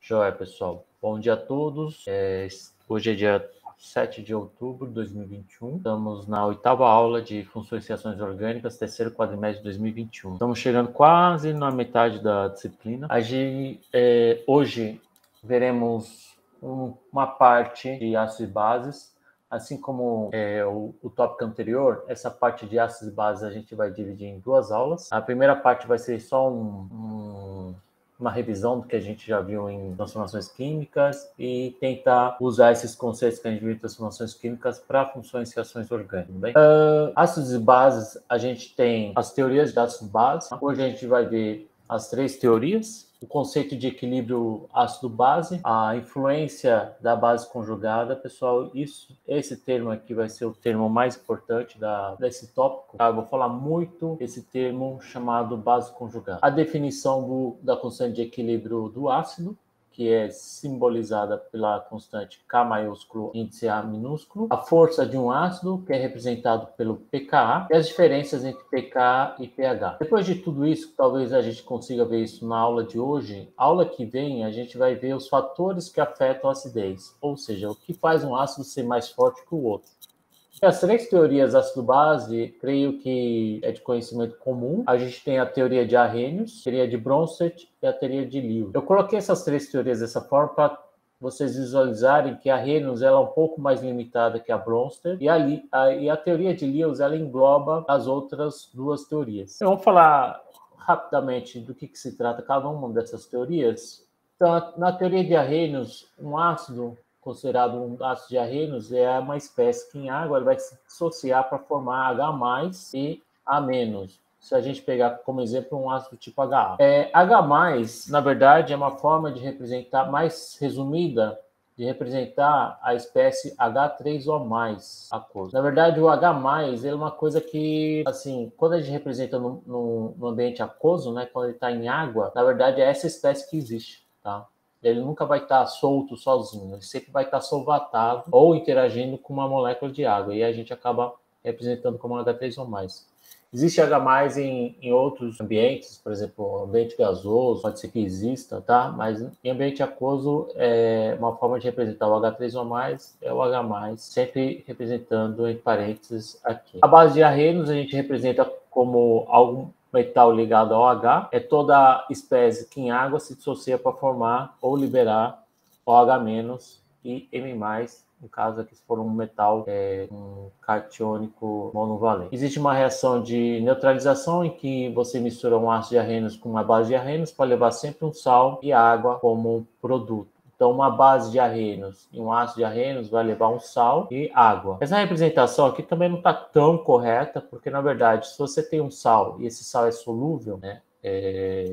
Joia, pessoal. Bom dia a todos. Hoje é dia 7 de outubro de 2021. Estamos na oitava aula de Funções e Reações Orgânicas, terceiro quadrimestre de 2021. Estamos chegando quase na metade da disciplina. Hoje veremos uma parte de ácidos e bases. Assim como o tópico anterior, essa parte de ácidos e bases a gente vai dividir em duas aulas. A primeira parte vai ser só uma revisão do que a gente já viu em transformações químicas e tentar usar esses conceitos que a gente viu em transformações químicas para funções e reações orgânicas. Bem? Ácidos e bases, a gente tem as teorias de ácidos e bases. Hoje a gente vai ver as três teorias: o conceito de equilíbrio ácido-base, a influência da base conjugada. Pessoal, esse termo aqui vai ser o termo mais importante desse tópico. Tá? Eu vou falar muito esse termo chamado base conjugada. A definição da constante de equilíbrio do ácido, que é simbolizada pela constante K maiúsculo, índice A minúsculo, a força de um ácido, que é representado pelo pKa, e as diferenças entre pKa e pH. Depois de tudo isso, talvez a gente consiga ver isso na aula de hoje. A aula que vem, a gente vai ver os fatores que afetam a acidez, ou seja, o que faz um ácido ser mais forte que o outro. As três teorias ácido-base, creio que é de conhecimento comum. A gente tem a teoria de Arrhenius, a teoria de Bronsted e a teoria de Lewis. Eu coloquei essas três teorias dessa forma para vocês visualizarem que a Arrhenius ela é um pouco mais limitada que a Bronsted e a teoria de Lewis ela engloba as outras duas teorias. Então, vamos falar rapidamente do que se trata cada uma dessas teorias. Então, na teoria de Arrhenius, um ácido considerado um ácido de Arrhenius é uma espécie que em água ele vai se dissociar para formar H+ e A-. Se a gente pegar como exemplo um ácido tipo HA. H+, na verdade, é uma forma de representar, mais resumida, de representar a espécie H3O+, aquoso. Na verdade, o H+, é uma coisa que, assim, quando a gente representa no ambiente aquoso, né, quando ele está em água, na verdade é essa espécie que existe, tá? Ele nunca vai estar solto sozinho, ele sempre vai estar solvatado ou interagindo com uma molécula de água, e a gente acaba representando como H3O+. Existe H+ em outros ambientes, por exemplo, ambiente gasoso, pode ser que exista, tá? Mas em ambiente aquoso, uma forma de representar o H3O+, é o H+, sempre representando entre parênteses aqui. A base de Arrhenius a gente representa como algum metal ligado ao H, é toda espécie que em água se dissocia para formar ou liberar OH- e M+, no caso aqui se for um metal um catiônico monovalente. Existe uma reação de neutralização em que você mistura um ácido de Arrhenius com uma base de Arrhenius para levar sempre um sal e água como produto. Então, uma base de Arrhenius e um ácido de Arrhenius vai levar um sal e água. Essa representação aqui também não está tão correta, porque, na verdade, se você tem um sal e esse sal é solúvel, né?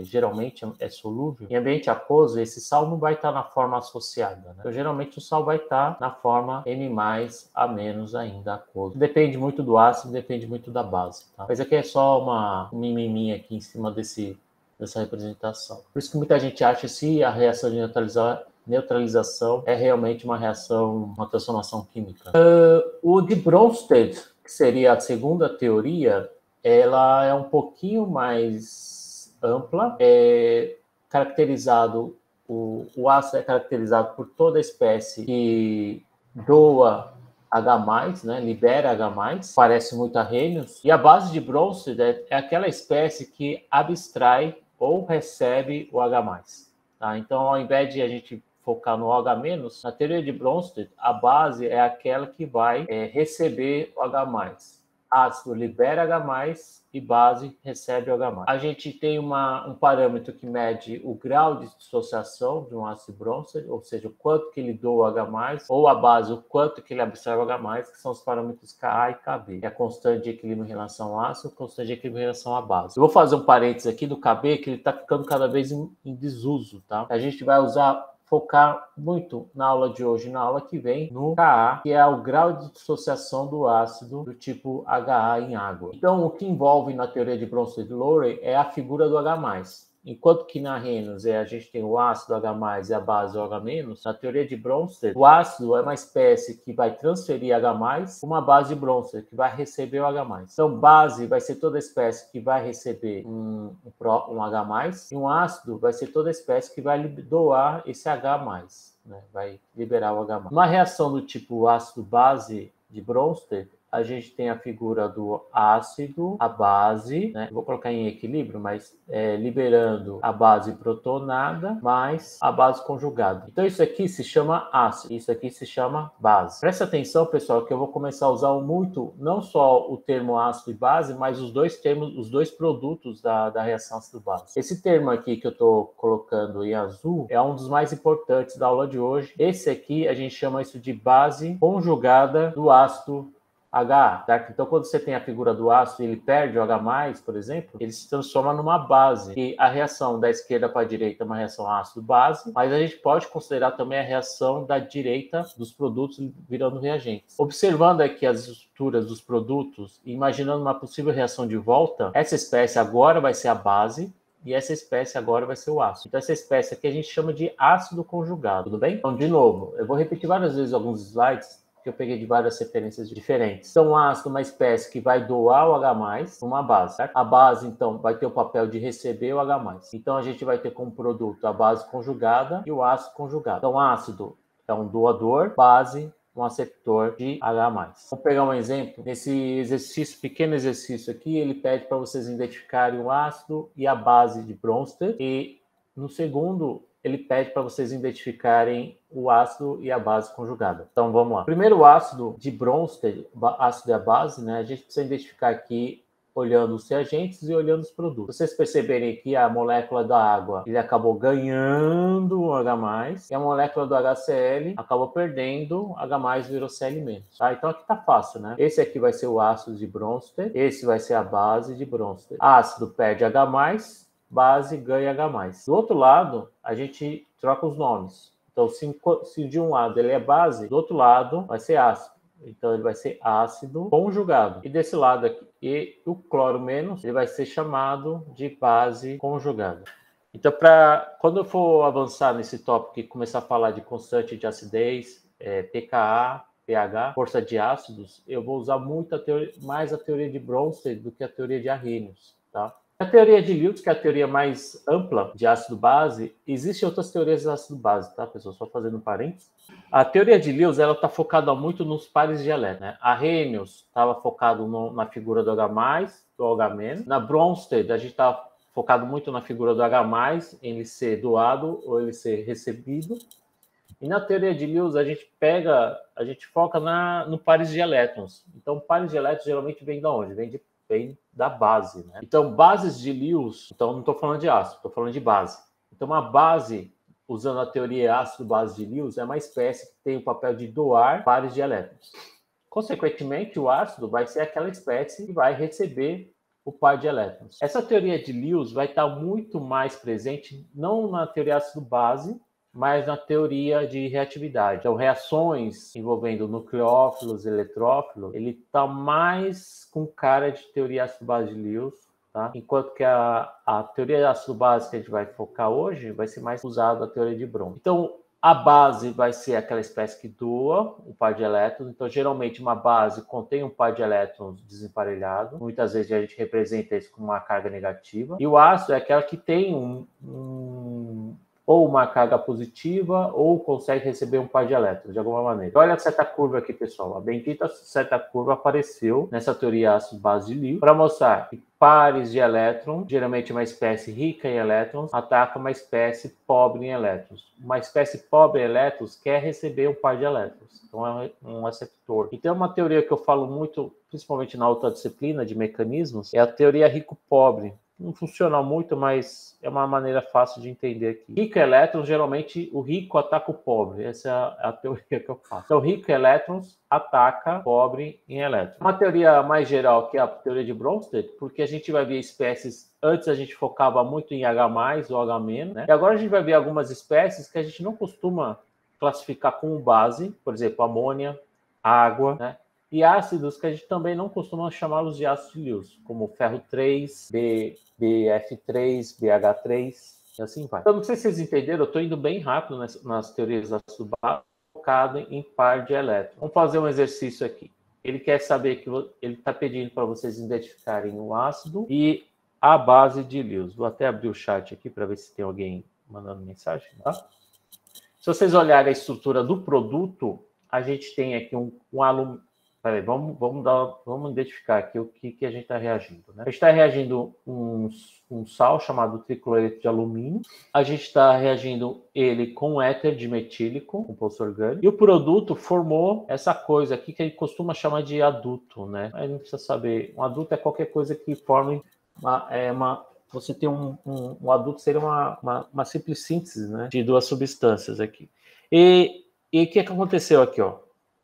Geralmente é solúvel, em ambiente aquoso, esse sal não vai estar na forma associada, né? Então, geralmente, o sal vai estar na forma M+, A- ainda aquoso. Depende muito do ácido, depende muito da base, tá? Mas aqui é só um mimimi aqui em cima dessa representação. Por isso que muita gente acha se a reação de neutralização é realmente uma transformação química. O de Bronsted, que seria a segunda teoria, ela é um pouquinho mais ampla, o ácido é caracterizado por toda espécie que doa H+, né, libera H+, parece muito Arrhenius, e a base de Bronsted é aquela espécie que abstrai ou recebe o H+. Tá? Então, ao invés de a gente focar no OH-, na teoria de Bronsted, a base é aquela que vai receber o H+. Ácido libera H+, e base recebe H+. A gente tem um parâmetro que mede o grau de dissociação de um ácido Bronsted, ou seja, o quanto que ele doa H+, ou a base, o quanto que ele absorve H+, que são os parâmetros Ka e Kb. É a constante de equilíbrio em relação ao ácido, constante de equilíbrio em relação à base. Eu vou fazer um parênteses aqui do Kb, que ele está ficando cada vez em desuso, tá? A gente vai focar muito na aula de hoje e na aula que vem no Ka, que é o grau de dissociação do ácido do tipo HA em água. Então, o que envolve na teoria de Bronsted-Lowry é a figura do H+. enquanto que na Arrhenius a gente tem o ácido H+, e a base OH-, na teoria de Bronsted, o ácido é uma espécie que vai transferir H+, uma base de Bronsted, que vai receber o H+. Então, base vai ser toda espécie que vai receber um H+, e um ácido vai ser toda espécie que vai doar esse H+, né? Vai liberar o H+. Uma reação do tipo ácido-base de Bronsted, a gente tem a figura do ácido, a base, né? Vou colocar em equilíbrio, mas liberando a base protonada mais a base conjugada. Então isso aqui se chama ácido, isso aqui se chama base. Presta atenção, pessoal, que eu vou começar a usar muito, não só o termo ácido e base, mas os dois termos, os dois produtos da reação ácido-base. Esse termo aqui que eu estou colocando em azul é um dos mais importantes da aula de hoje. Esse aqui a gente chama isso de base conjugada do ácido H, tá? Então, quando você tem a figura do ácido e ele perde o H+, por exemplo, ele se transforma numa base. E a reação da esquerda para a direita é uma reação ácido-base, mas a gente pode considerar também a reação da direita dos produtos virando reagentes. Observando aqui as estruturas dos produtos e imaginando uma possível reação de volta, essa espécie agora vai ser a base, e essa espécie agora vai ser o ácido. Então, essa espécie aqui a gente chama de ácido conjugado, tudo bem? Então, de novo, eu vou repetir várias vezes alguns slides, que eu peguei de várias referências diferentes. Então, o ácido é uma espécie que vai doar o H+, uma base, certo? A base, então, vai ter o papel de receber o H+. Então, a gente vai ter como produto a base conjugada e o ácido conjugado. Então, ácido é um doador, base, um aceptor de H+. Vamos pegar um exemplo. Nesse exercício, pequeno exercício aqui, ele pede para vocês identificarem o ácido e a base de Bronsted. E no segundo, ele pede para vocês identificarem o ácido e a base conjugada. Então, vamos lá. Primeiro, o ácido de Bronsted, ácido e a base, né? A gente precisa identificar aqui olhando os reagentes e olhando os produtos. Vocês perceberem aqui a molécula da água, ele acabou ganhando o H+, e a molécula do HCl acabou perdendo, H+, virou Cl-. Tá? Então aqui tá fácil, né? Esse aqui vai ser o ácido de Bronsted, esse vai ser a base de Bronsted. Ácido perde H+, base ganha H+. Do outro lado, a gente troca os nomes. Então, se de um lado ele é base, do outro lado vai ser ácido. Então, ele vai ser ácido conjugado. E desse lado aqui, e o cloro menos, ele vai ser chamado de base conjugada. Então, quando eu for avançar nesse tópico e começar a falar de constante de acidez, pKa, pH, força de ácidos, eu vou usar muito mais a teoria de Bronsted do que a teoria de Arrhenius, tá? A teoria de Lewis, que é a teoria mais ampla de ácido-base, existem outras teorias de ácido-base, tá, pessoal? Só fazendo um parênteses. A teoria de Lewis, ela está focada muito nos pares de elétrons, né? A Arrhenius estava focado na figura do H+, do OH-. Na Bronsted, a gente estava focado muito na figura do H+, ele ser doado ou ele ser recebido. E na teoria de Lewis, a gente foca no pares de elétrons. Então, pares de elétrons geralmente vem de onde? Vem da base, né? Então, bases de Lewis, então não estou falando de ácido, estou falando de base. Então, uma base, usando a teoria ácido-base de Lewis, é uma espécie que tem o papel de doar pares de elétrons. Consequentemente, o ácido vai ser aquela espécie que vai receber o par de elétrons. Essa teoria de Lewis vai estar muito mais presente, não na teoria ácido-base, mas na teoria de reatividade. Então, reações envolvendo nucleófilos e eletrófilos, ele está mais com cara de teoria ácido-base de Lewis, tá? Enquanto que a teoria ácido-base que a gente vai focar hoje vai ser mais usada a teoria de Bronsted. Então, a base vai ser aquela espécie que doa um par de elétrons. Então, geralmente, uma base contém um par de elétrons desemparelhado. Muitas vezes a gente representa isso com uma carga negativa. E o ácido é aquela que tem ou uma carga positiva, ou consegue receber um par de elétrons, de alguma maneira. Olha essa curva aqui, pessoal. A bendita seta curva apareceu nessa teoria ácido-base de Lewis para mostrar que pares de elétrons, geralmente uma espécie rica em elétrons, ataca uma espécie pobre em elétrons. Uma espécie pobre em elétrons quer receber um par de elétrons. Então, é um aceptor. Então, uma teoria que eu falo muito, principalmente na outra disciplina de mecanismos, é a teoria rico-pobre. Não funciona muito, mas é uma maneira fácil de entender aqui. Rico em elétrons, geralmente o rico ataca o pobre. Essa é a teoria que eu faço. Então, rico em elétrons ataca pobre em elétrons. Uma teoria mais geral, que é a teoria de Bronsted, porque a gente vai ver espécies. Antes a gente focava muito em H+, ou H-, né? E agora a gente vai ver algumas espécies que a gente não costuma classificar como base, por exemplo, amônia, água, né? e ácidos que a gente também não costuma chamá-los de ácidos de Lewis, como ferro 3, BF3, BH3, e assim vai. Então, não sei se vocês entenderam, eu estou indo bem rápido nas teorias do ácido básico, focado em par de elétrons. Vamos fazer um exercício aqui. Ele quer saber que ele está pedindo para vocês identificarem o ácido e a base de Lewis. Vou até abrir o chat aqui para ver se tem alguém mandando mensagem, tá? Se vocês olharem a estrutura do produto, a gente tem aqui um alumínio. Peraí, vamos identificar aqui o que a gente está reagindo, né? A gente está reagindo um sal chamado tricloreto de alumínio. A gente está reagindo ele com éter dimetílico, composto orgânico. E o produto formou essa coisa aqui que a gente costuma chamar de aduto, né? Aí não precisa saber. Um aduto é qualquer coisa que forme você tem um aduto, seria uma simples síntese, né, de duas substâncias aqui. E o que aconteceu aqui, ó?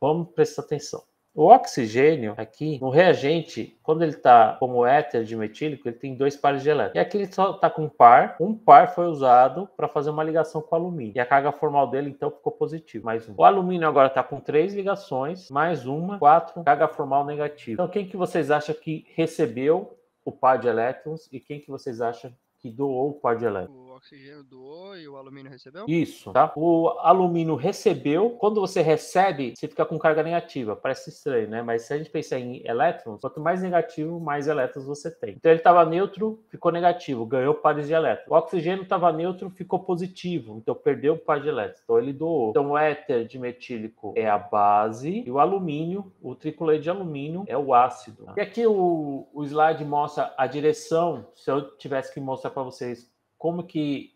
Vamos prestar atenção. O oxigênio aqui, no reagente, quando ele está como éter dimetílico, ele tem 2 pares de elétrons. E aqui ele só está com um par foi usado para fazer uma ligação com o alumínio. E a carga formal dele, então, ficou positiva, mais um. O alumínio agora está com 3 ligações, mais uma, 4, carga formal negativa. Então, quem que vocês acham que recebeu o par de elétrons e quem que vocês acham que doou o par de elétrons? O oxigênio doou e o alumínio recebeu? Isso, tá? O alumínio recebeu. Quando você recebe, você fica com carga negativa. Parece estranho, né? Mas se a gente pensar em elétrons, quanto mais negativo, mais elétrons você tem. Então ele estava neutro, ficou negativo, ganhou pares de elétrons. O oxigênio estava neutro, ficou positivo, então perdeu o par de elétrons. Então ele doou. Então o éter dimetílico é a base e o alumínio, o tricoleto de alumínio, é o ácido. E aqui o slide mostra a direção. Se eu tivesse que mostrar para vocês como que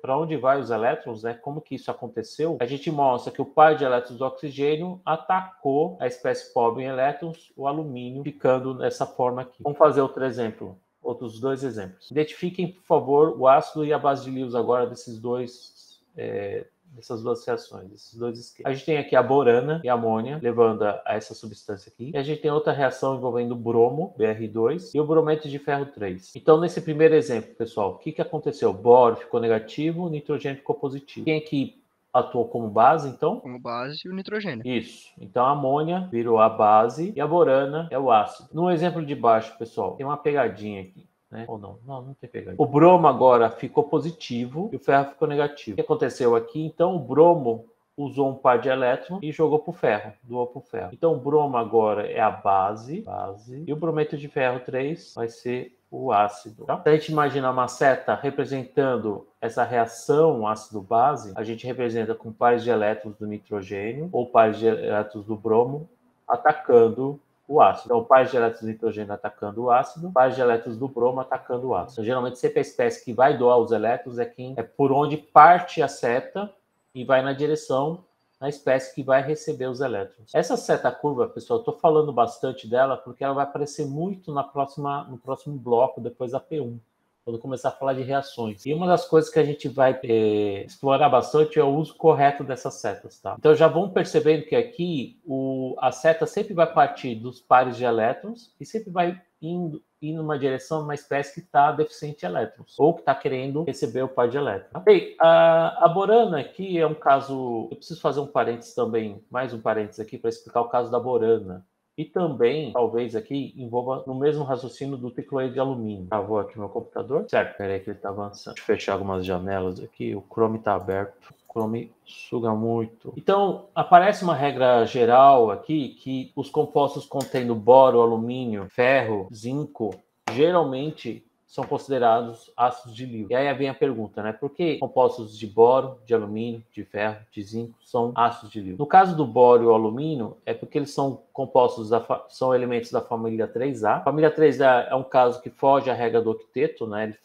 para onde vai os elétrons, né? Como que isso aconteceu? A gente mostra que o par de elétrons do oxigênio atacou a espécie pobre em elétrons, o alumínio, ficando dessa forma aqui. Vamos fazer outro exemplo, outros 2 exemplos. Identifiquem, por favor, o ácido e a base de Lewis agora dessas 2 reações, desses 2 esquemas. A gente tem aqui a borana e a amônia, levando a essa substância aqui. E a gente tem outra reação envolvendo bromo, Br2, e o brometo de ferro 3. Então, nesse primeiro exemplo, pessoal, o que aconteceu? O boro ficou negativo, o nitrogênio ficou positivo. Quem aqui atuou como base, então? Como base, o nitrogênio. Isso. Então, a amônia virou a base e a borana é o ácido. No exemplo de baixo, pessoal, tem uma pegadinha aqui. Né? Ou não? Não tem pegadinha. O bromo agora ficou positivo e o ferro ficou negativo. O que aconteceu aqui? Então, o bromo usou um par de elétrons e jogou para o ferro, doou para o ferro. Então, o bromo agora é a base, e o brometo de ferro 3 vai ser o ácido. Tá? Se a gente imaginar uma seta representando essa reação ácido-base, a gente representa com pares de elétrons do nitrogênio ou pares de elétrons do bromo atacando o ácido. Então, pares de elétrons do nitrogênio atacando o ácido, pares de elétrons do bromo atacando o ácido. Então, geralmente, sempre a espécie que vai doar os elétrons é por onde parte a seta e vai na direção da espécie que vai receber os elétrons. Essa seta curva, pessoal, eu estou falando bastante dela porque ela vai aparecer muito no próximo bloco, depois da P1. Quando começar a falar de reações. E uma das coisas que a gente vai explorar bastante é o uso correto dessas setas, tá? Então já vão percebendo que aqui a seta sempre vai partir dos pares de elétrons e sempre vai ir numa direção de uma espécie que está deficiente de elétrons, ou que está querendo receber o par de elétrons. Bem, a borana aqui é um caso... Eu preciso fazer um parênteses também, mais um parênteses aqui para explicar o caso da borana. E também, talvez aqui, envolva no mesmo raciocínio do tricloreto de alumínio. Travou aqui meu computador. Certo, peraí que ele está avançando. Deixa eu fechar algumas janelas aqui. O Chrome está aberto. O Chrome suga muito. Então, aparece uma regra geral aqui que os compostos contendo boro, alumínio, ferro, zinco, geralmente são considerados ácidos de Lewis. E aí vem a pergunta, né? Por que compostos de boro, de alumínio, de ferro, de zinco são ácidos de Lewis? No caso do boro e o alumínio, é porque eles são compostos, são elementos da família 3A. A família 3A é um caso que foge à regra do octeto, né? Ele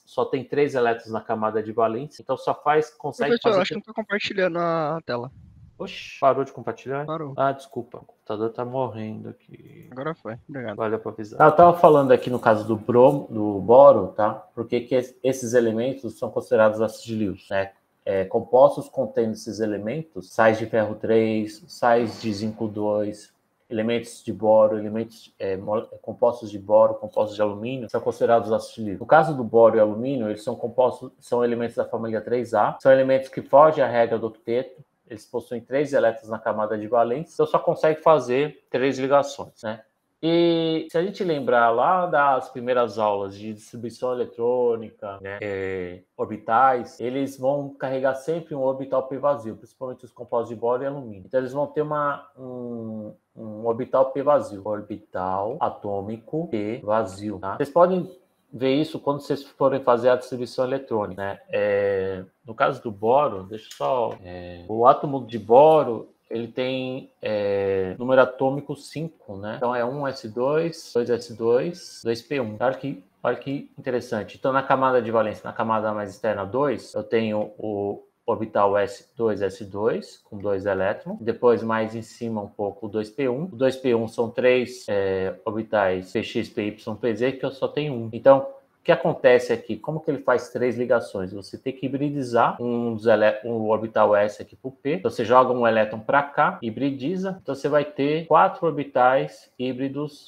só tem 3 elétrons na camada de valência, então consegue Professor, fazer... acho que não está compartilhando a tela. Oxi, parou de compartilhar? Parou. Ah, desculpa. O computador tá morrendo aqui. Agora foi. Obrigado. Valeu para avisar. Eu tava falando aqui no caso do boro, tá? Porque esses elementos são considerados ácidos de Lewis, né? Compostos contendo esses elementos, sais de ferro 3, sais de zinco 2, elementos de boro, compostos de boro, compostos de alumínio, são considerados ácidos de Lewis. No caso do boro e alumínio, eles são elementos da família 3A, são elementos que fogem à regra do octeto, eles possuem 3 elétrons na camada de valência, então só consegue fazer 3 ligações, né? E se a gente lembrar lá das primeiras aulas de distribuição eletrônica, né, orbitais, eles vão carregar sempre um orbital p vazio, principalmente os compostos de bóron e alumínio. Então eles vão ter um orbital p vazio, orbital atômico p vazio. Tá? Vocês podem ver isso quando vocês forem fazer a distribuição eletrônica, né? No caso do bóron, deixa eu só... o átomo de bóron, ele tem número atômico 5, né? Então é 1s2, 2s2, 2p1. Olha que interessante. Então na camada de valência, na camada mais externa 2, eu tenho o orbital S2, com 2 elétrons. Depois, mais em cima um pouco, o 2p1. O 2p1 são 3 orbitais px, py, pz, que eu só tenho 1. Então, o que acontece aqui? Como que ele faz 3 ligações? Você tem que hibridizar um orbital S aqui para o P. Então, você joga um elétron para cá, hibridiza. Então, você vai ter 4 orbitais híbridos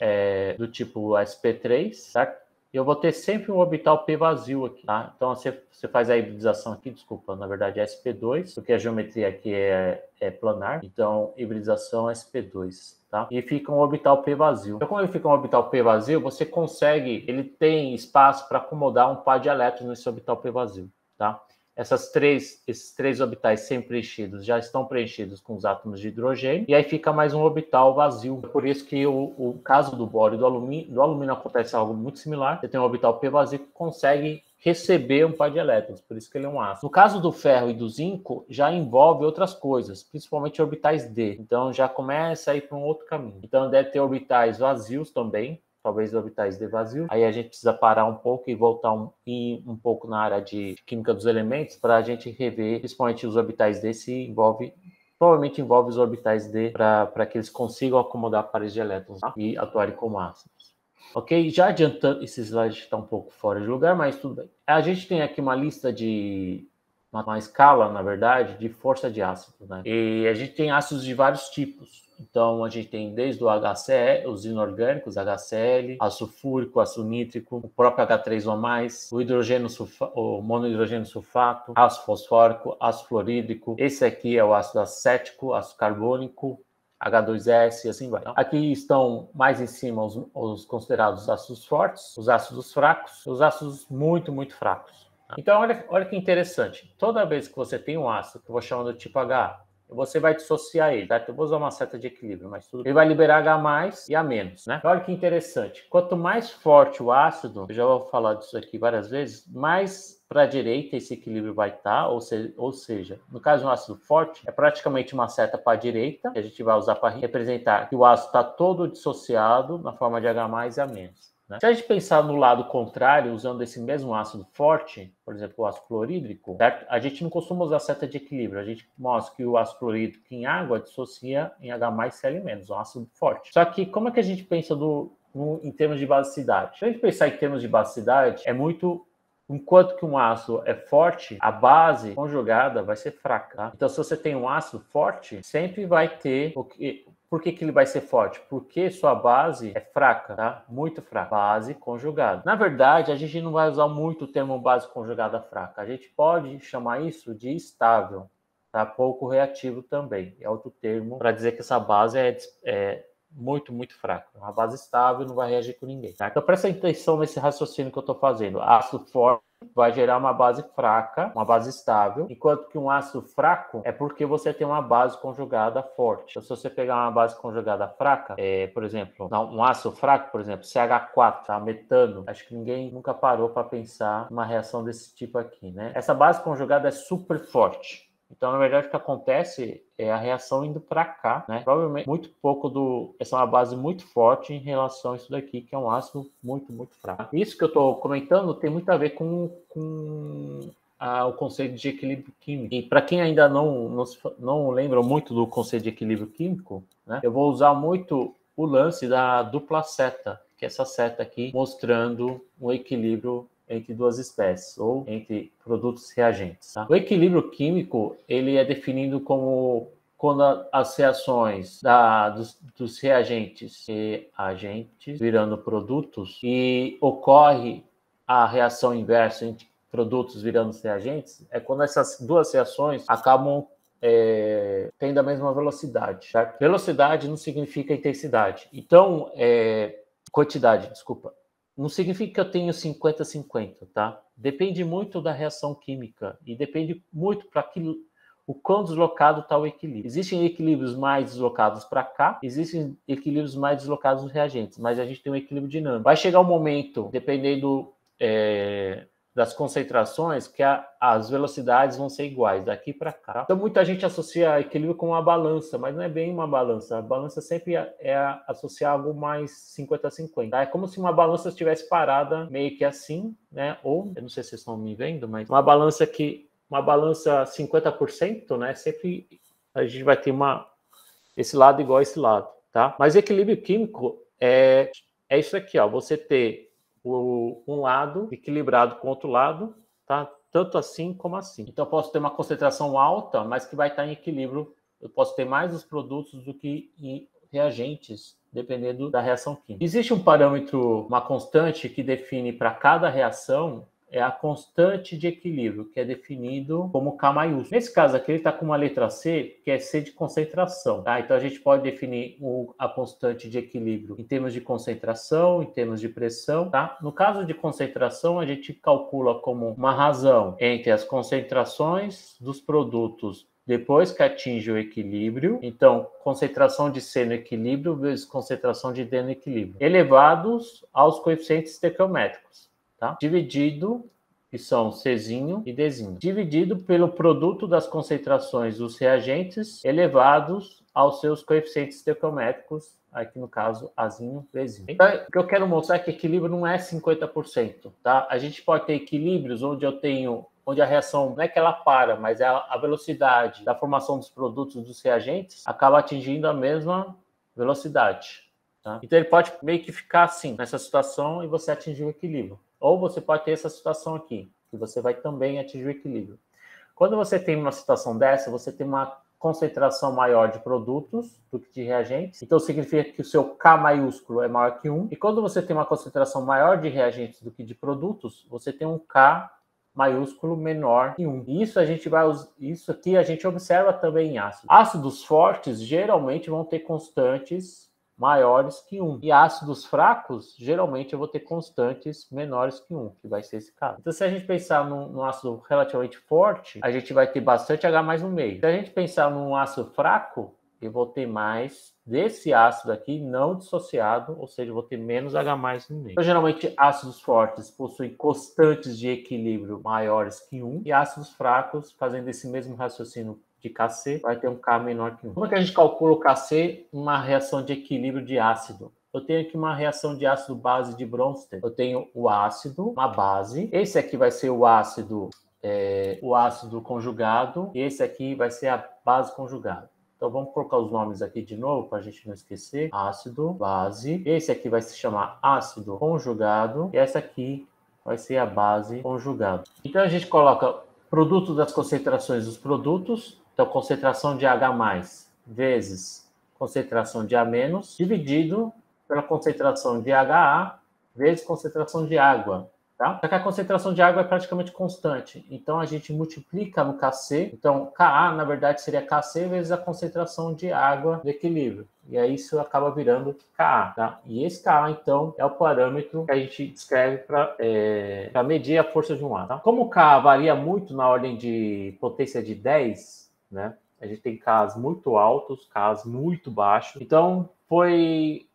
do tipo sp3, certo? E eu vou ter sempre um orbital P vazio aqui, tá? Então, você faz a hibridização aqui, desculpa, na verdade é sp2, porque a geometria aqui é planar. Então, hibridização sp2. Tá? E fica um orbital P vazio. Então, quando ele fica um orbital P vazio, você consegue, ele tem espaço para acomodar um par de elétrons nesse orbital P vazio. Tá? Esses 3 orbitais sempre preenchidos já estão preenchidos com os átomos de hidrogênio, e aí fica mais um orbital vazio. Por isso que o caso do bóron e do alumínio acontece algo muito similar. Você tem um orbital P vazio que consegue receber um par de elétrons, por isso que ele é um ácido. No caso do ferro e do zinco, já envolve outras coisas, principalmente orbitais D. Então já começa a ir para um outro caminho. Então deve ter orbitais vazios também, talvez orbitais D vazio. Aí a gente precisa parar um pouco e voltar um pouco na área de química dos elementos para a gente rever, principalmente os orbitais D, provavelmente envolve os orbitais D para que eles consigam acomodar pares de elétrons, tá? E atuarem como ácidos. Ok? Já adiantando, esse slide está um pouco fora de lugar, mas tudo bem. A gente tem aqui uma lista uma escala, na verdade, de força de ácido, né? E a gente tem ácidos de vários tipos. Então, a gente tem desde o HCl, os inorgânicos, HCl, ácido sulfúrico, ácido nítrico, o próprio H3O+, o monohidrogênio sulfato, ácido fosfórico, ácido fluorídrico. Esse aqui é o ácido acético, ácido carbônico, H2S e assim vai. Aqui estão mais em cima os considerados ácidos fortes, os ácidos fracos, os ácidos muito, muito fracos. Então, olha que interessante. Toda vez que você tem um ácido, que eu vou chamar do tipo H, você vai dissociar ele, tá? Eu vou usar uma seta de equilíbrio, mas tudo. Ele vai liberar H+, e A-, né? Olha que interessante. Quanto mais forte o ácido, eu já vou falar disso aqui várias vezes, mais para a direita esse equilíbrio vai estar, ou seja, no caso de um ácido forte, é praticamente uma seta para a direita, que a gente vai usar para representar que o ácido está todo dissociado na forma de H+, e A-. Né? Se a gente pensar no lado contrário, usando esse mesmo ácido forte, por exemplo, o ácido clorídrico, certo? A gente não costuma usar seta de equilíbrio. A gente mostra que o ácido clorídrico em água dissocia em H+, Cl-, um ácido forte. Só que como é que a gente pensa em termos de basicidade? Se a gente pensar em termos de basicidade, enquanto que um ácido é forte, a base conjugada vai ser fraca. Tá? Então, se você tem um ácido forte, sempre vai ter... Por que ele vai ser forte? Porque sua base é fraca, tá? Muito fraca. Base conjugada. Na verdade, a gente não vai usar muito o termo base conjugada fraca. A gente pode chamar isso de estável, tá? Pouco reativo também. É outro termo para dizer que essa base é muito, muito fraca. Uma base estável não vai reagir com ninguém. Tá? Então, presta atenção nesse raciocínio que eu estou fazendo. Ácido forte vai gerar uma base fraca, uma base estável, enquanto que um ácido fraco é porque você tem uma base conjugada forte. Então, se você pegar uma base conjugada fraca, por exemplo, um ácido fraco, por exemplo, CH4, tá? Metano, acho que ninguém nunca parou para pensar numa reação desse tipo aqui, né? Essa base conjugada é super forte. Então, na verdade, o que acontece é a reação indo para cá, né? Provavelmente muito pouco essa é uma base muito forte em relação a isso daqui, que é um ácido muito, muito fraco. Isso que eu estou comentando tem muito a ver com o conceito de equilíbrio químico. E para quem ainda não lembra muito do conceito de equilíbrio químico, né? Eu vou usar muito o lance da dupla seta, que é essa seta aqui mostrando um equilíbrio entre duas espécies, ou entre produtos reagentes. Tá? O equilíbrio químico, ele é definido como quando as reações dos reagentes e agentes virando produtos, e ocorre a reação inversa entre produtos virando reagentes, é quando essas duas reações acabam têm da mesma velocidade, certo? Velocidade não significa intensidade. Então, quantidade, desculpa. Não significa que eu tenho 50-50, tá? Depende muito da reação química e depende muito para aquilo o quão deslocado está o equilíbrio. Existem equilíbrios mais deslocados para cá, existem equilíbrios mais deslocados nos reagentes, mas a gente tem um equilíbrio dinâmico. Vai chegar um momento, dependendo das concentrações, que as velocidades vão ser iguais, daqui para cá. Então, muita gente associa equilíbrio com uma balança, mas não é bem uma balança. A balança sempre é associar algo mais 50-50. Tá? É como se uma balança estivesse parada meio que assim, né? Ou, eu não sei se vocês estão me vendo, mas uma balança 50%, né? Sempre a gente vai ter esse lado igual a esse lado, tá? Mas equilíbrio químico é isso aqui, ó. Você ter um lado equilibrado com o outro lado, tá? Tanto assim como assim. Então, eu posso ter uma concentração alta, mas que vai estar em equilíbrio. Eu posso ter mais os produtos do que em reagentes, dependendo da reação química. Existe um parâmetro, uma constante que define para cada reação a constante de equilíbrio, que é definido como K maiúsculo. Nesse caso aqui, ele está com uma letra C, que é C de concentração. Tá? Então, a gente pode definir a constante de equilíbrio em termos de concentração, em termos de pressão. Tá? No caso de concentração, a gente calcula como uma razão entre as concentrações dos produtos depois que atinge o equilíbrio. Então, concentração de C no equilíbrio vezes concentração de D no equilíbrio, elevados aos coeficientes estequiométricos. Tá? Dividido, que são Czinho e Dzinho, dividido pelo produto das concentrações dos reagentes elevados aos seus coeficientes estequiométricos, aqui no caso Azinho, Bzinho. Então, o que eu quero mostrar é que equilíbrio não é 50%, tá? A gente pode ter equilíbrios onde a reação não é que ela para, mas a velocidade da formação dos produtos dos reagentes acaba atingindo a mesma velocidade. Tá? Então ele pode meio que ficar assim, nessa situação, e você atingir o equilíbrio. Ou você pode ter essa situação aqui, que você vai também atingir o equilíbrio. Quando você tem uma situação dessa, você tem uma concentração maior de produtos do que de reagentes. Então significa que o seu K maiúsculo é maior que 1. E quando você tem uma concentração maior de reagentes do que de produtos, você tem um K maiúsculo menor que 1. E isso aqui a gente observa também em ácidos. Ácidos fortes geralmente vão ter constantes maiores que 1. E ácidos fracos, geralmente eu vou ter constantes menores que 1, que vai ser esse caso. Então, se a gente pensar num ácido relativamente forte, a gente vai ter bastante H mais no meio. Se a gente pensar num ácido fraco, eu vou ter mais desse ácido aqui não dissociado, ou seja, eu vou ter menos H mais no meio. Então, geralmente, ácidos fortes possuem constantes de equilíbrio maiores que 1, e ácidos fracos, fazendo esse mesmo raciocínio de Kc, vai ter um K menor que 1. Como é que a gente calcula o Kc numa reação de equilíbrio de ácido? Eu tenho aqui uma reação de ácido-base de Bronsted. Eu tenho o ácido, uma base. Esse aqui vai ser o ácido conjugado. E esse aqui vai ser a base conjugada. Então, vamos colocar os nomes aqui de novo, para a gente não esquecer. Ácido, base. Esse aqui vai se chamar ácido conjugado. E essa aqui vai ser a base conjugada. Então, a gente coloca produto das concentrações dos produtos. Então, concentração de H+, vezes concentração de A-, dividido pela concentração de HA, vezes concentração de água. Tá? Só que a concentração de água é praticamente constante. Então, a gente multiplica no Kc. Então, Ka, na verdade, seria Kc vezes a concentração de água do equilíbrio. E aí, isso acaba virando Ka. Tá? E esse Ka, então, é o parâmetro que a gente descreve para medir a força de um átomo. Tá? Como o Ka varia muito na ordem de potência de 10, né? A gente tem Ks muito altos, Ks muito baixos. Então, foi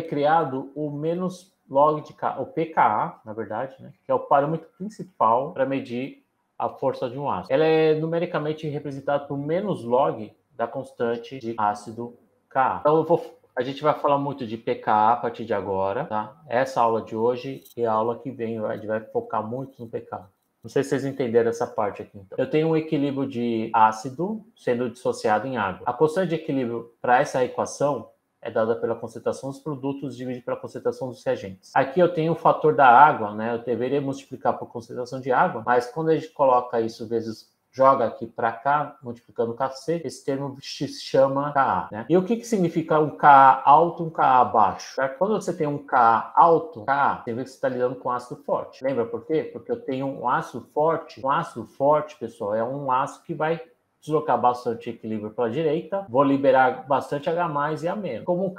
criado o menos log de K, o pKa, na verdade, né? Que é o parâmetro principal para medir a força de um ácido. Ela é numericamente representada por menos log da constante de ácido Ka. Então, a gente vai falar muito de pKa a partir de agora, tá? Essa aula de hoje e a aula que vem a gente vai focar muito no pKa. Não sei se vocês entenderam essa parte aqui. Então, eu tenho um equilíbrio de ácido sendo dissociado em água. A constante de equilíbrio para essa equação é dada pela concentração dos produtos dividido pela concentração dos reagentes. Aqui eu tenho o fator da água, né? Eu deveria multiplicar por concentração de água, mas quando a gente coloca isso vezes joga aqui para cá, multiplicando o Kc, esse termo se chama Ka, né? E o que significa um Ka alto e um Ka baixo? Certo? Quando você tem um Ka alto, Ka, você vê que você está lidando com ácido forte. Lembra por quê? Porque eu tenho um ácido forte. Um ácido forte, pessoal, é um ácido que vai deslocar bastante equilíbrio para a direita, vou liberar bastante H+, e A-. Como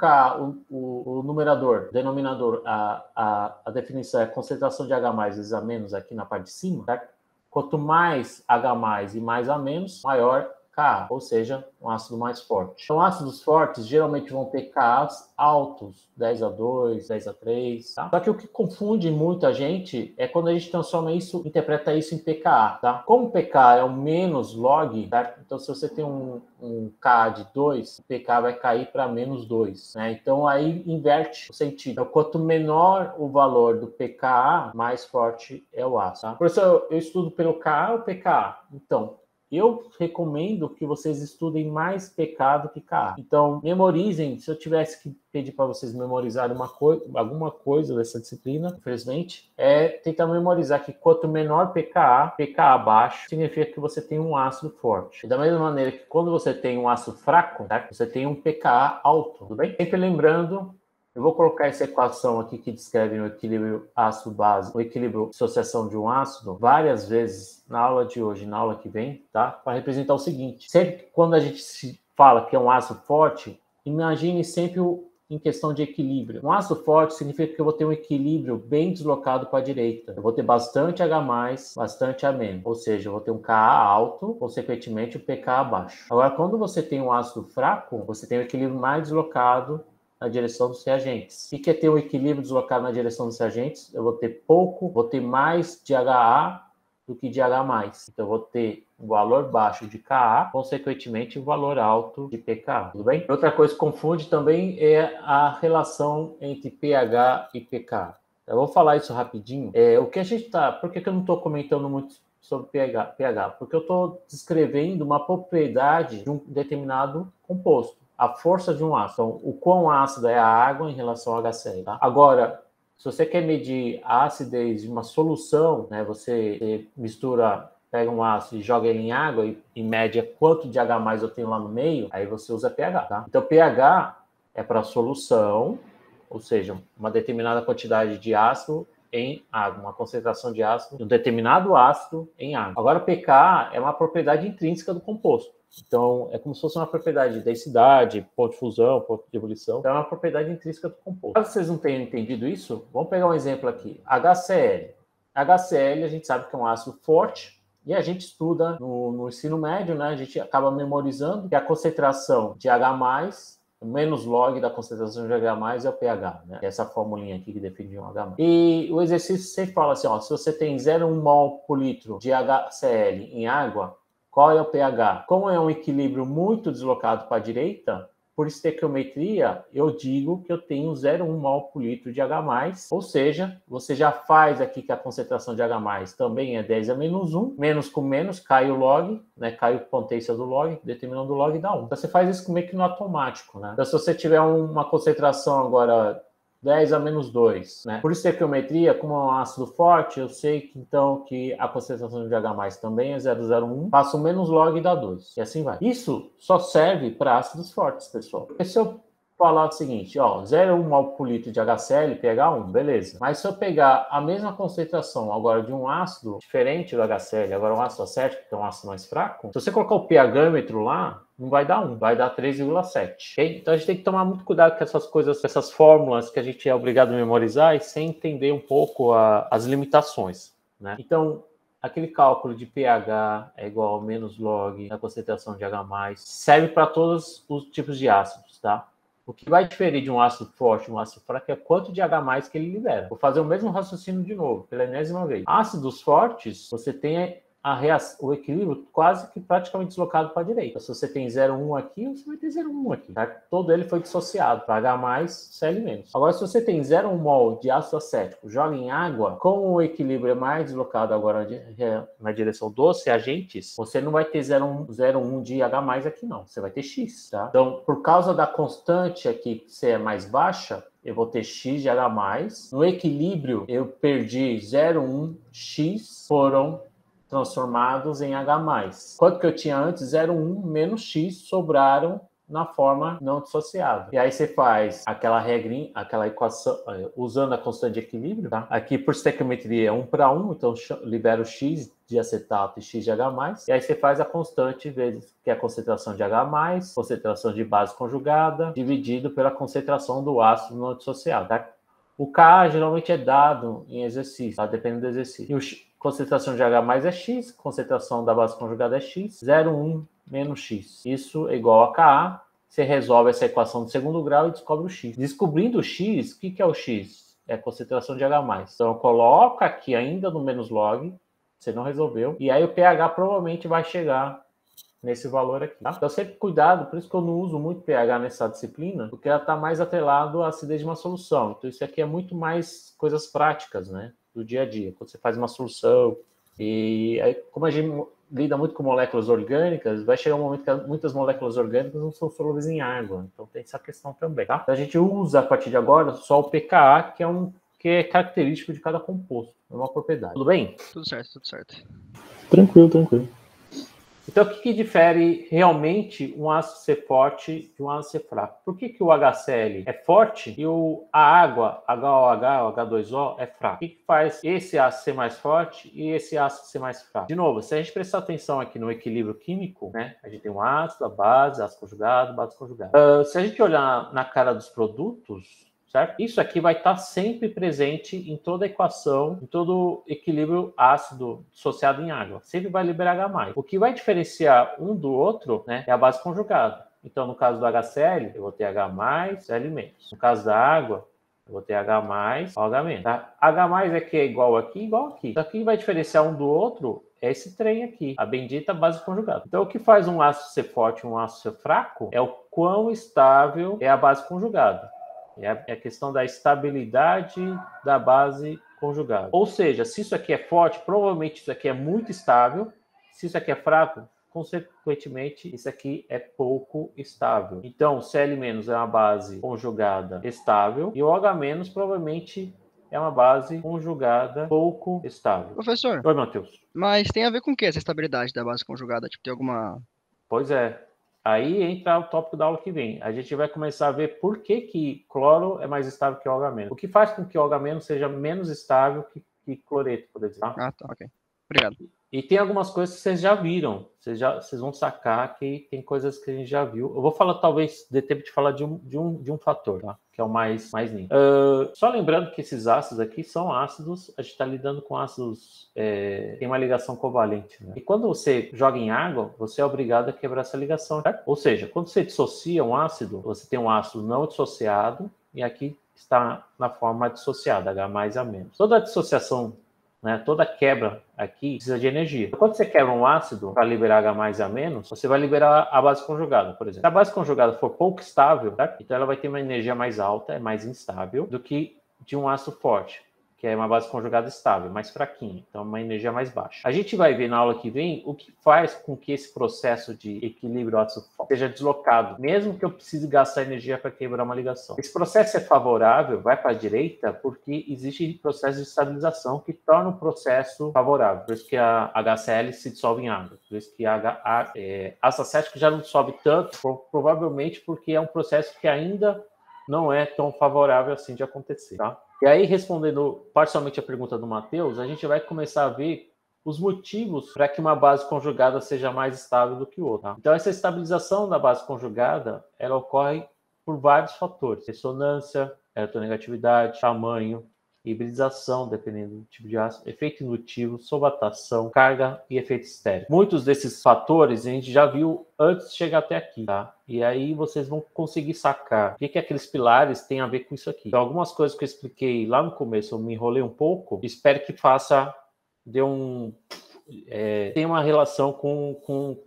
o numerador, denominador, a definição é concentração de H+, vezes A- aqui na parte de cima, certo? Quanto mais H+ e mais A-, maior Ka, ou seja, um ácido mais forte. Então, ácidos fortes geralmente vão ter Kas altos, 10A2, 10A3, tá? Só que o que confunde muita gente é quando a gente transforma isso, interpreta isso em pKa, tá? Como pK é o menos log, certo? Então, se você tem um Ka de 2, o pK vai cair para -2, né? Então, aí inverte o sentido. Então, quanto menor o valor do pKa, mais forte é o ácido, tá? Por isso, eu estudo pelo Ka ou pKa. Então, eu recomendo que vocês estudem mais pK do que Ka. Então, memorizem. Se eu tivesse que pedir para vocês memorizarem alguma coisa dessa disciplina, infelizmente, é tentar memorizar que quanto menor pKa baixo, significa que você tem um ácido forte. E da mesma maneira que quando você tem um ácido fraco, certo? Você tem um pKa alto, tudo bem? Sempre lembrando, eu vou colocar essa equação aqui que descreve o equilíbrio ácido-base, o equilíbrio de dissociação de um ácido, várias vezes na aula de hoje, na aula que vem, tá? Para representar o seguinte: sempre que quando a gente se fala que é um ácido forte, imagine sempre em questão de equilíbrio. Um ácido forte significa que eu vou ter um equilíbrio bem deslocado para a direita. Eu vou ter bastante H+, bastante A-, ou seja, eu vou ter um Ka alto, consequentemente o pK baixo. Agora, quando você tem um ácido fraco, você tem um equilíbrio mais deslocado na direção dos reagentes. O que é ter um equilíbrio deslocado na direção dos reagentes? Eu vou ter mais de HA do que de H+. Então, eu vou ter um valor baixo de Ka, consequentemente, um valor alto de pK. Tudo bem? Outra coisa que confunde também é a relação entre pH e pK. Eu vou falar isso rapidinho. O que a gente tá... Por que eu não estou comentando muito sobre pH? Porque eu estou descrevendo uma propriedade de um determinado composto. A força de um ácido. Então, o quão ácida é a água em relação ao HCl. Tá? Agora, se você quer medir a acidez de uma solução, né, você pega um ácido e joga ele em água e mede quanto de H+ eu tenho lá no meio, aí você usa pH. Tá? Então, pH é para solução, ou seja, uma determinada quantidade de ácido em água, uma concentração de ácido de um determinado ácido em água. Agora, pK é uma propriedade intrínseca do composto. Então, é como se fosse uma propriedade de densidade, ponto de fusão, ponto de ebulição. Então, é uma propriedade intrínseca do composto. Caso vocês não tenham entendido isso, vamos pegar um exemplo aqui. HCl. HCl, a gente sabe que é um ácido forte, e a gente estuda no ensino médio, né? A gente acaba memorizando que a concentração de H+, menos log da concentração de H+ é o pH, né? Essa formulinha aqui que define um H+. E o exercício sempre fala assim, ó, se você tem 0,1 mol por litro de HCl em água, qual é o pH? Como é um equilíbrio muito deslocado para a direita, por estequiometria, eu digo que eu tenho 0,1 mol por litro de H+, ou seja, você já faz aqui que a concentração de H+ também é 10A-1, menos com menos, cai o log, né, cai a potência do log, determinando o log dá 1. Então, você faz isso meio que no automático, né? Então, se você tiver uma concentração agora 10A-2, né? Por estequiometria, como é um ácido forte, eu sei que então que a concentração de H+ também é 0,01, faço menos log e dá 2. E assim vai. Isso só serve para ácidos fortes, pessoal. Porque se eu falar o seguinte, ó, 0,1 mol por litro de HCl, pH 1, beleza. Mas se eu pegar a mesma concentração agora de um ácido diferente do HCl, agora um ácido acético, que é um ácido mais fraco, se você colocar o pH-metro lá, não vai dar 1, vai dar 3,7. Okay? Então a gente tem que tomar muito cuidado com essas coisas, com essas fórmulas que a gente é obrigado a memorizar e sem entender um pouco as limitações, né? Então, aquele cálculo de pH é igual a menos log da concentração de H+, serve para todos os tipos de ácidos, tá? O que vai diferir de um ácido forte e um ácido fraco é quanto de H+ que ele libera. Vou fazer o mesmo raciocínio de novo, pela enésima vez. Ácidos fortes, você tem o equilíbrio quase que praticamente deslocado para a direita. Se você tem 0,1 aqui, você vai ter 0,1 aqui. Tá? Todo ele foi dissociado para H+, Cl-. Agora, se você tem 0,1 mol de ácido acético, joga em água, como o equilíbrio é mais deslocado agora na direção dos reagentes, você não vai ter 0,1 de H+ aqui não. Você vai ter X, tá? Então, por causa da constante aqui ser mais baixa, eu vou ter X de H+. No equilíbrio, eu perdi 0,1 X, foram transformados em H+. Quanto que eu tinha antes? 0,1 menos X sobraram na forma não dissociável. E aí você faz aquela regrinha, aquela equação, usando a constante de equilíbrio, tá? Aqui por estequiometria é 1 para 1, então libera o X, de acetato e X de H+, e aí você faz a constante vezes, que é a concentração de H+, concentração de base conjugada, dividido pela concentração do ácido não dissociado, tá? O Ka geralmente é dado em exercício, tá? Dependendo do exercício. E a concentração de H+ é X, concentração da base conjugada é X, 0,1 menos X. Isso é igual a Ka. Você resolve essa equação de segundo grau e descobre o X. Descobrindo o X, o que é o X? É a concentração de H+. Então, coloca aqui ainda no menos log, você não resolveu, e aí o pH provavelmente vai chegar nesse valor aqui, tá? Então, sempre cuidado, por isso que eu não uso muito pH nessa disciplina, porque ela está mais atrelado à acidez de uma solução. Então, isso aqui é muito mais coisas práticas, né? Do dia a dia. Quando você faz uma solução, e aí, como a gente lida muito com moléculas orgânicas, vai chegar um momento que muitas moléculas orgânicas não são solúveis em água. Então, tem essa questão também, tá? Então, a gente usa, a partir de agora, só o pKa, que é característico de cada composto. É uma propriedade. Tudo bem? Tudo certo, tudo certo. Tranquilo, tranquilo. Então, o que difere realmente um ácido ser forte de um ácido ser fraco? Por que o HCl é forte e a água, HOH, H2O, é fraco? O que faz esse ácido ser mais forte e esse ácido ser mais fraco? De novo, se a gente prestar atenção aqui no equilíbrio químico, né? A gente tem um ácido, a base, ácido conjugado, base conjugada. Se a gente olhar na cara dos produtos, certo? Isso aqui vai estar sempre presente em toda a equação, em todo equilíbrio ácido dissociado em água. Sempre vai liberar H+. O que vai diferenciar um do outro, né, é a base conjugada. Então, no caso do HCl, eu vou ter H+, Cl-. No caso da água, eu vou ter H+, OH-. Tá? H+ é que é igual aqui, igual aqui. Então, o que vai diferenciar um do outro é esse trem aqui, a bendita base conjugada. Então, o que faz um ácido ser forte e um ácido ser fraco é o quão estável é a base conjugada. É a questão da estabilidade da base conjugada. Ou seja, se isso aqui é forte, provavelmente isso aqui é muito estável. Se isso aqui é fraco, consequentemente, isso aqui é pouco estável. Então, Cl- é uma base conjugada estável e o OH- provavelmente é uma base conjugada pouco estável. Professor, Oi, Matheus. mas tem a ver com o que essa estabilidade da base conjugada? Tipo, tem alguma... Pois é. Aí entra o tópico da aula que vem. A gente vai começar a ver por que cloro é mais estável que o OH-. O que faz com que o OH- seja menos estável que cloreto, por exemplo. Ah, tá, ok. Obrigado. E tem algumas coisas que vocês já viram. Vocês vão sacar que tem coisas que a gente já viu. Eu vou falar, talvez, dê tempo de falar de um fator, tá? Que é o mais nítido. Só lembrando que esses ácidos aqui são ácidos, a gente está lidando com ácidos, tem uma ligação covalente, né? E quando você joga em água, você é obrigado a quebrar essa ligação, certo? Ou seja, quando você dissocia um ácido, você tem um ácido não dissociado, e aqui está na forma dissociada, H+, A-. Toda a dissociação, né, toda quebra aqui precisa de energia. Quando você quebra um ácido para liberar H+, A-, você vai liberar a base conjugada, por exemplo. Se a base conjugada for pouco estável, certo? Então ela vai ter uma energia mais alta, é mais instável, do que de um ácido forte, que é uma base conjugada estável, mais fraquinha, então uma energia mais baixa. A gente vai ver na aula que vem o que faz com que esse processo de equilíbrio ácido-forte seja deslocado, mesmo que eu precise gastar energia para quebrar uma ligação. Esse processo é favorável, vai para a direita, porque existe processo de estabilização que torna o processo favorável. Por isso que a HCl se dissolve em água. Por isso que a ácido acético já não dissolve tanto, provavelmente porque é um processo que ainda não é tão favorável assim de acontecer, tá? E aí, respondendo parcialmente a pergunta do Matheus, a gente vai começar a ver os motivos para que uma base conjugada seja mais estável do que outra. Tá? Então, essa estabilização da base conjugada, ela ocorre por vários fatores. Ressonância, eletronegatividade, tamanho, hibridização, dependendo do tipo de ácido, efeito indutivo, solvatação, carga e efeito estéreo. Muitos desses fatores a gente já viu antes de chegar até aqui, tá? E aí vocês vão conseguir sacar o que aqueles pilares têm a ver com isso aqui. Então, algumas coisas que eu expliquei lá no começo, eu me enrolei um pouco, espero que tem uma relação com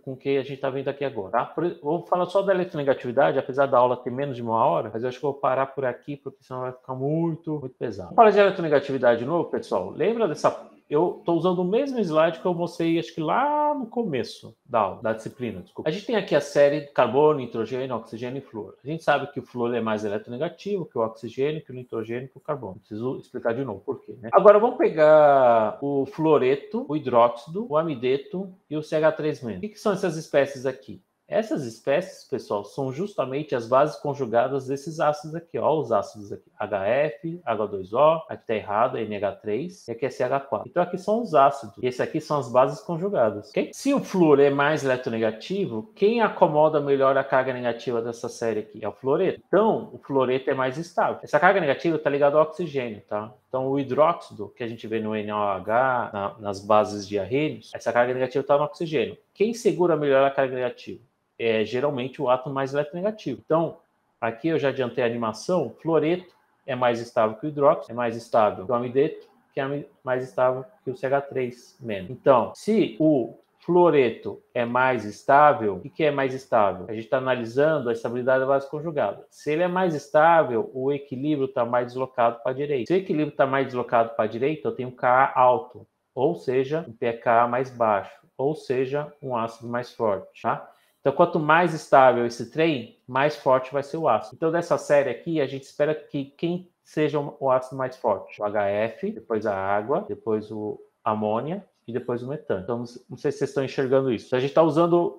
o que a gente está vendo aqui agora. Tá? Vou falar só da eletronegatividade, apesar da aula ter menos de 1 hora, mas eu acho que eu vou parar por aqui, porque senão vai ficar muito pesado. Vamos falar de eletronegatividade de novo, pessoal? Lembra dessa... Eu estou usando o mesmo slide que eu mostrei, acho que lá no começo da aula, da disciplina, desculpa. A gente tem aqui a série de carbono, nitrogênio, oxigênio e flúor. A gente sabe que o flúor é mais eletronegativo que o oxigênio, que o nitrogênio, que o carbono. Preciso explicar de novo por quê, né? Agora vamos pegar o fluoreto, o hidróxido, o amideto e o CH3-. O que são essas espécies aqui? Essas espécies, pessoal, são justamente as bases conjugadas desses ácidos aqui, ó, os ácidos aqui, HF, H2O, aqui tá errado, NH3, e aqui é CH4. Então aqui são os ácidos, e esse aqui são as bases conjugadas, ok? Se o flúor é mais eletronegativo, quem acomoda melhor a carga negativa dessa série aqui? É o fluoreto. Então, o fluoreto é mais estável. Essa carga negativa está ligada ao oxigênio, tá? Então, o hidróxido, que a gente vê no NaOH, nas bases de arrênios, essa carga negativa está no oxigênio. Quem segura melhor a carga negativa? É geralmente o átomo mais eletronegativo. Então, aqui eu já adiantei a animação, o fluoreto é mais estável que o hidróxido, é mais estável que o amideto, que é mais estável que o CH3-. Então, se o fluoreto é mais estável, o que é mais estável? A gente está analisando a estabilidade da base conjugada. Se ele é mais estável, o equilíbrio está mais deslocado para a direita. Se o equilíbrio está mais deslocado para a direita, eu tenho um Ka alto, ou seja, um pKa mais baixo, ou seja, um ácido mais forte, tá? Então, quanto mais estável esse trem, mais forte vai ser o ácido. Então, dessa série aqui, a gente espera que quem seja o ácido mais forte? O HF, depois a água, depois o amônia e depois o metano. Então, não sei se vocês estão enxergando isso. A gente está usando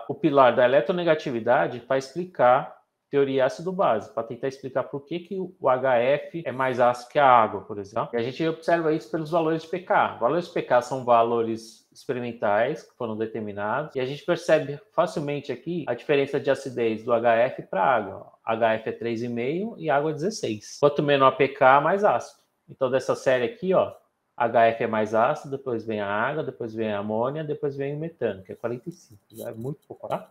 o pilar da eletronegatividade para explicar teoria ácido-base, para tentar explicar por que o HF é mais ácido que a água, por exemplo. E a gente observa isso pelos valores de pK. Valores de pK são valores experimentais que foram determinados, e a gente percebe facilmente aqui a diferença de acidez do HF para a água. HF é 3,5 e água é 16. Quanto menor pK, mais ácido. Então, dessa série aqui, ó, HF é mais ácido, depois vem a água, depois vem a amônia, depois vem o metano, que é 45. Já é muito pouco, tá?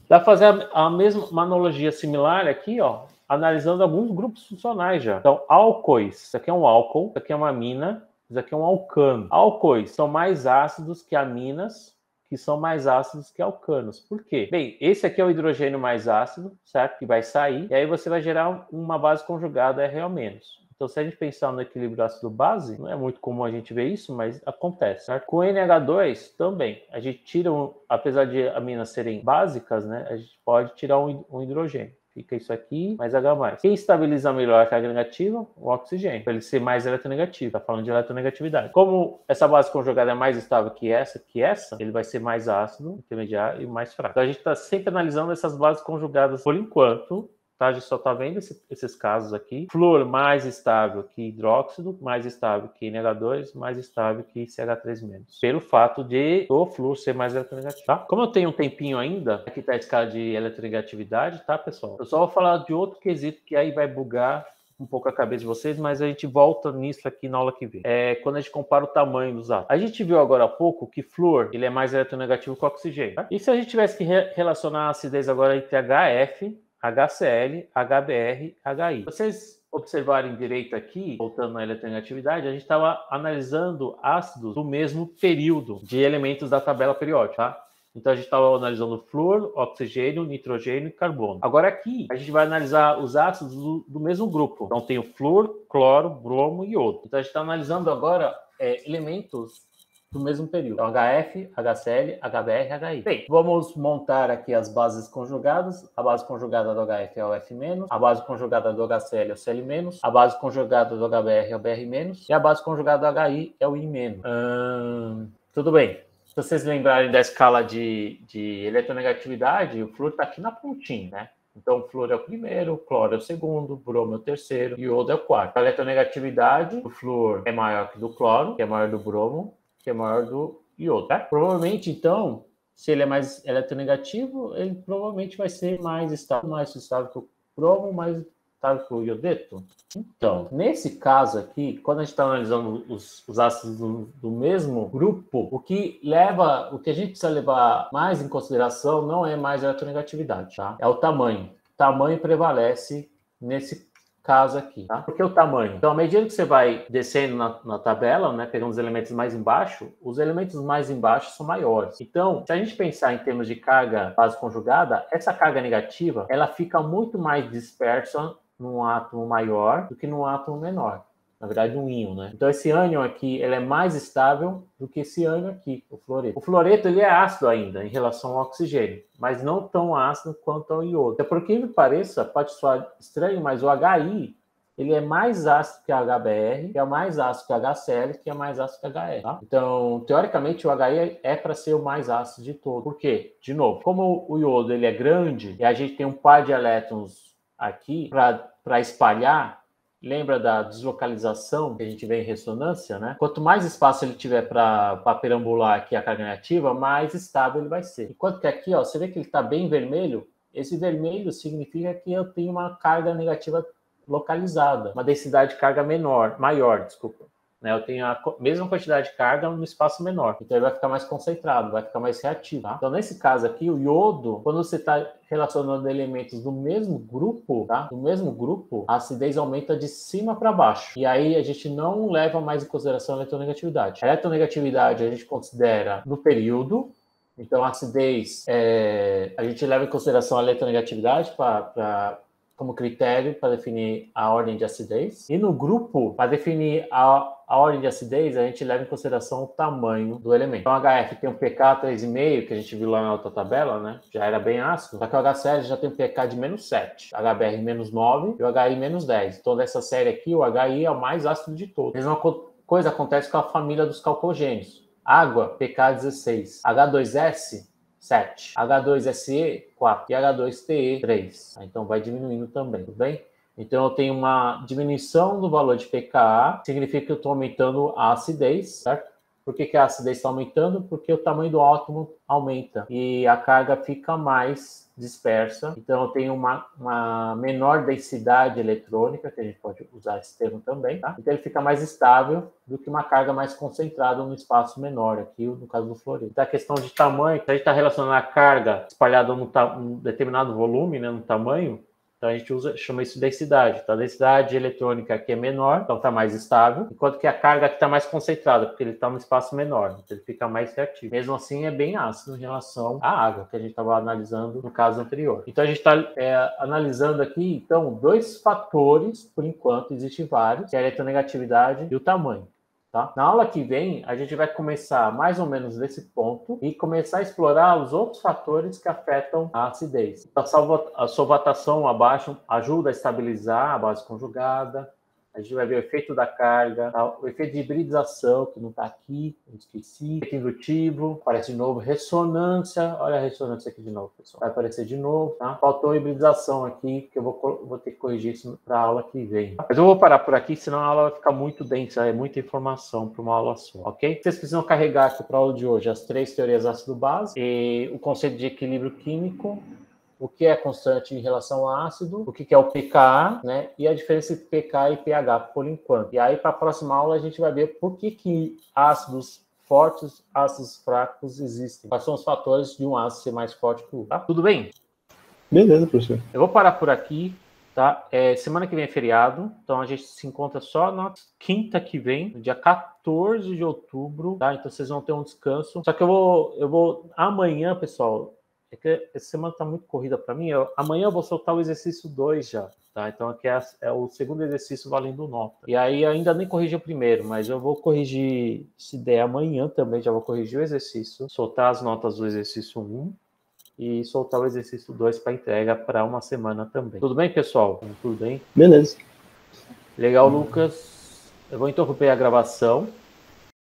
Dá para fazer a mesma uma analogia similar aqui, ó, analisando alguns grupos funcionais já. Então, álcoois, isso aqui é um álcool, isso aqui é uma amina, isso aqui é um alcano. Álcoois são mais ácidos que aminas, que são mais ácidos que alcanos. Por quê? Bem, esse aqui é o hidrogênio mais ácido, certo? Que vai sair, e aí você vai gerar uma base conjugada RO-. Então, se a gente pensar no equilíbrio ácido-base, não é muito comum a gente ver isso, mas acontece, certo? Com NH2 também, a gente tira, apesar de aminas serem básicas, né, a gente pode tirar um hidrogênio. Fica isso aqui, mais H+. Quem estabiliza melhor a carga negativa? O oxigênio, para ele ser mais eletronegativo. Está falando de eletronegatividade. Como essa base conjugada é mais estável que essa, ele vai ser mais ácido, intermediário e mais fraco. Então, a gente está sempre analisando essas bases conjugadas por enquanto. Tá? A gente só está vendo esses casos aqui. Flúor mais estável que hidróxido, mais estável que NH2, mais estável que CH3-. Pelo fato de o flúor ser mais eletronegativo. Tá? Como eu tenho um tempinho ainda, aqui está a escala de eletronegatividade, tá, pessoal? Eu só vou falar de outro quesito que aí vai bugar um pouco a cabeça de vocês, mas a gente volta nisso aqui na aula que vem. Quando a gente compara o tamanho dos átomos. A gente viu agora há pouco que flúor ele é mais eletronegativo que o oxigênio. Tá? E se a gente tivesse que relacionar a acidez agora entre HF, HCl, HBr, HI. Vocês observarem direito aqui, voltando na eletronegatividade, a gente estava analisando ácidos do mesmo período de elementos da tabela periódica, tá? Então, a gente estava analisando flúor, oxigênio, nitrogênio e carbono. Agora, aqui, a gente vai analisar os ácidos do mesmo grupo. Então, tem o flúor, cloro, bromo e iodo. Então, a gente está analisando agora elementos do mesmo período. Então, HF, HCl, HBr, HI. Bem, vamos montar aqui as bases conjugadas. A base conjugada do HF é o F-, a base conjugada do HCl é o Cl-, a base conjugada do HBr é o Br-, e a base conjugada do HI é o I-. Tudo bem. Se vocês lembrarem da escala de eletronegatividade, o flúor está aqui na pontinha, né? Então, o flúor é o primeiro, o cloro é o segundo, o bromo é o terceiro e o iodo é o quarto. A eletronegatividade, o flúor é maior que do cloro, que é maior do bromo, que é maior do iodo. Tá? Provavelmente, então, se ele é mais eletronegativo, ele provavelmente vai ser mais estável que o bromo, mais estável que o iodeto. Então, nesse caso aqui, quando a gente está analisando os ácidos do mesmo grupo, o que a gente precisa levar mais em consideração não é mais a eletronegatividade, tá? É o tamanho. O tamanho prevalece nesse caso aqui, tá? Porque o tamanho. Então, à medida que você vai descendo na tabela, né, pegando os elementos mais embaixo, os elementos mais embaixo são maiores. Então, se a gente pensar em termos de carga base conjugada, essa carga negativa, ela fica muito mais dispersa num átomo maior do que num átomo menor. Na verdade, um íon, né? Então, esse ânion aqui, ele é mais estável do que esse ânion aqui, o fluoreto. O fluoreto, ele é ácido ainda em relação ao oxigênio, mas não tão ácido quanto ao iodo. Até por que me pareça, pode soar estranho, mas o HI, ele é mais ácido que HBr, que é mais ácido que HCl, que é mais ácido que HE. Tá? Então, teoricamente, o HI é para ser o mais ácido de todos. Por quê? De novo, como o iodo ele é grande e a gente tem um par de elétrons aqui para espalhar, lembra da deslocalização que a gente vê em ressonância, né? Quanto mais espaço ele tiver para perambular aqui a carga negativa, mais estável ele vai ser. Enquanto que aqui, ó, você vê que ele está bem vermelho. Esse vermelho significa que eu tenho uma carga negativa localizada, uma densidade de carga maior, desculpa. Né? Eu tenho a mesma quantidade de carga no espaço menor. Então ele vai ficar mais concentrado, vai ficar mais reativo. Tá? Então nesse caso aqui, o iodo, quando você está relacionando elementos do mesmo grupo, tá? Do mesmo grupo, a acidez aumenta de cima para baixo. E aí a gente não leva mais em consideração a eletronegatividade. A eletronegatividade a gente considera no período. Então a acidez, a gente leva em consideração a eletronegatividade como critério para definir a ordem de acidez. E no grupo, para definir a ordem de acidez, a gente leva em consideração o tamanho do elemento. Então, o HF tem um pK 3,5, que a gente viu lá na outra tabela, né? Já era bem ácido. Só que o HCl já tem um pK de menos 7, HBr menos 9 e o HI menos 10. Então, nessa série aqui, o HI é o mais ácido de todos. A mesma coisa acontece com a família dos calcogênios. Água, pK 16. H2S, 7. H2SE, 4. E H2TE, 3. Então vai diminuindo também, tudo bem? Então eu tenho uma diminuição do valor de pKa, significa que eu estou aumentando a acidez, certo? Por que a acidez está aumentando? Porque o tamanho do átomo aumenta e a carga fica mais dispersa. Então eu tenho uma menor densidade eletrônica, que a gente pode usar esse termo também, tá? Então ele fica mais estável do que uma carga mais concentrada no espaço menor, aqui no caso do fluorito. Então a questão de tamanho, se a gente está relacionando a carga espalhada num determinado volume, né, no tamanho, então a gente chama isso de densidade. Então a densidade eletrônica aqui é menor, então está mais estável, enquanto que a carga aqui está mais concentrada, porque ele está no espaço menor, então ele fica mais reativo. Mesmo assim é bem ácido em relação à água, que a gente estava analisando no caso anterior. Então a gente está analisando aqui, então, dois fatores, por enquanto, existem vários, que é a eletronegatividade e o tamanho. Tá? Na aula que vem, a gente vai começar mais ou menos desse ponto e começar a explorar os outros fatores que afetam a acidez. A solvatação abaixo ajuda a estabilizar a base conjugada. A gente vai ver o efeito da carga, tá? O efeito de hibridização, que não está aqui, eu esqueci. Efeito indutivo, aparece de novo. Ressonância, olha a ressonância aqui de novo, pessoal. Vai aparecer de novo, tá? Faltou hibridização aqui, que eu vou ter que corrigir isso para a aula que vem. Mas eu vou parar por aqui, senão a aula vai ficar muito densa, é muita informação para uma aula só, ok? Vocês precisam carregar aqui para a aula de hoje as 3 teorias ácido-base, e o conceito de equilíbrio químico, o que é constante em relação ao ácido, o que é o pKa, né? E a diferença entre pK e pH, por enquanto. E aí, para a próxima aula, a gente vai ver por que ácidos fortes, ácidos fracos existem. Quais são os fatores de um ácido ser mais forte que o outro, tá? Tudo bem? Beleza, professor. Eu vou parar por aqui, tá? Semana que vem é feriado, então a gente se encontra só na quinta que vem, no dia 14 de outubro, tá? Então vocês vão ter um descanso. Só que eu vou amanhã, pessoal, é que essa semana tá muito corrida para mim. Amanhã eu vou soltar o exercício 2 já, tá? Então aqui é o segundo exercício valendo nota. E aí ainda nem corrigi o primeiro, mas eu vou corrigir, se der amanhã também, já vou corrigir o exercício, soltar as notas do exercício 1 e soltar o exercício 2 para entrega para uma semana também. Tudo bem, pessoal? Tudo bem? Beleza. Legal, Lucas. Eu vou interromper a gravação.